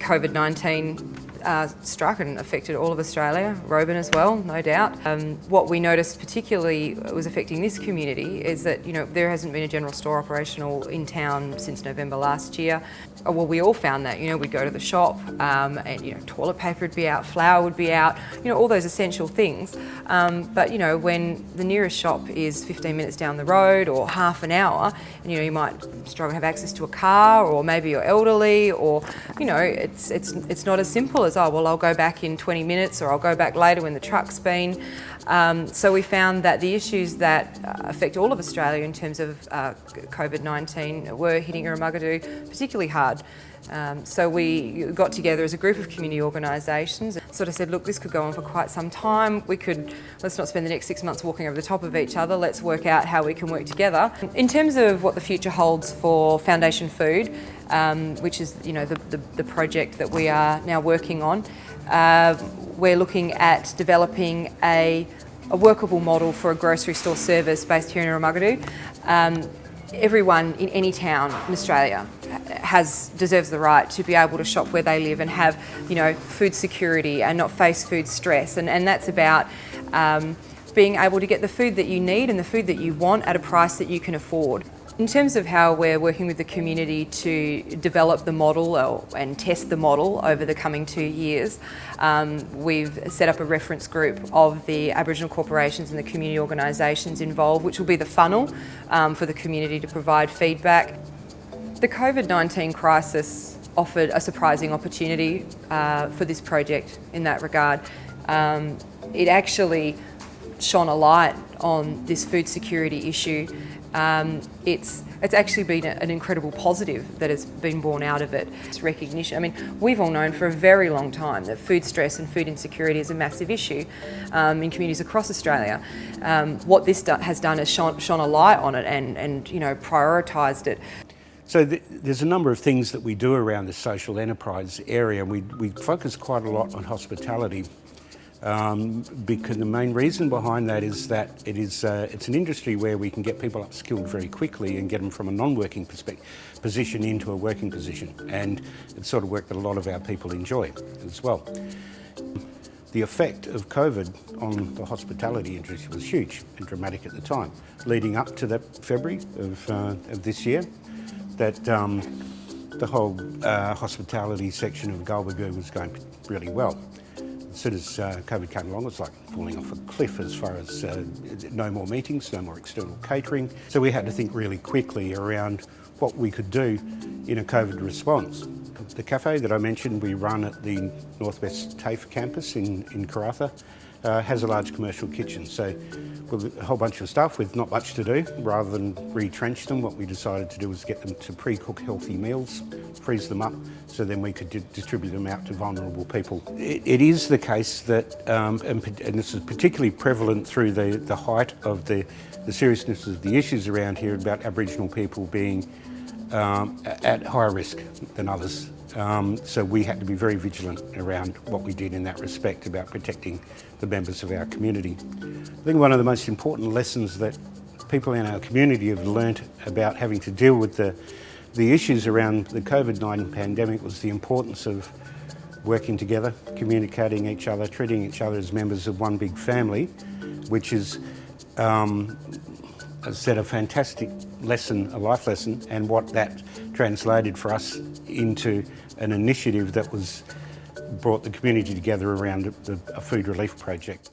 COVID-19 struck and affected all of Australia, Roban as well, no doubt. What we noticed particularly was affecting this community is that, there hasn't been a general store operational in town since November last year. Well, we all found that, we'd go to the shop and, toilet paper would be out, flour would be out, all those essential things. But, when the nearest shop is 15 minutes down the road or half an hour, and, you might struggle to have access to a car, or maybe you're elderly, or, it's not as simple as, oh, well, I'll go back in 20 minutes or I'll go back later when the truck's been. So we found that the issues that affect all of Australia in terms of COVID-19 were hitting Garlbagu particularly hard. So we got together as a group of community organisations, sort of said, look, this could go on for quite some time. Let's not spend the next 6 months walking over the top of each other. Let's work out how we can work together. In terms of what the future holds for Foundation Food, which is, the project that we are now working on, we're looking at developing a workable model for a grocery store service based here in Garlbagu. Everyone in any town in Australia deserves the right to be able to shop where they live and have, food security and not face food stress. And that's about being able to get the food that you need and the food that you want at a price that you can afford. In terms of how we're working with the community to develop the model and test the model over the coming 2 years, we've set up a reference group of the Aboriginal corporations and the community organisations involved, which will be the funnel for the community to provide feedback. The COVID-19 crisis offered a surprising opportunity for this project in that regard. It actually shone a light on this food security issue. It's actually been an incredible positive that has been born out of it. It's recognition. I mean, we've all known for a very long time that food stress and food insecurity is a massive issue in communities across Australia. What this has done is shone a light on it and prioritised it. So there's a number of things that we do around the social enterprise area. We focus quite a lot on hospitality. Because the main reason behind that is that it's an industry where we can get people upskilled very quickly and get them from a non-working position into a working position, and it's sort of work that a lot of our people enjoy as well. The effect of COVID on the hospitality industry was huge and dramatic at the time, leading up to that February of this year, that the whole hospitality section of Garlbagu was going really well. As soon as COVID came along, it was like falling off a cliff as far as no more meetings, no more external catering. So we had to think really quickly around what we could do in a COVID response. The cafe that I mentioned we run at the Northwest TAFE campus in Karratha has a large commercial kitchen. So with a whole bunch of staff with not much to do, rather than retrench them, what we decided to do was get them to pre-cook healthy meals, freeze them up, so then we could distribute them out to vulnerable people. It is the case that, and this is particularly prevalent through the height of the seriousness of the issues around here about Aboriginal people being at higher risk than others. So we had to be very vigilant around what we did in that respect about protecting the members of our community. I think one of the most important lessons that people in our community have learnt about having to deal with the issues around the COVID-19 pandemic was the importance of working together, communicating each other, treating each other as members of one big family, which is, as I said, a fantastic lesson, a life lesson, and what that translated for us into an initiative that brought the community together around a food relief project.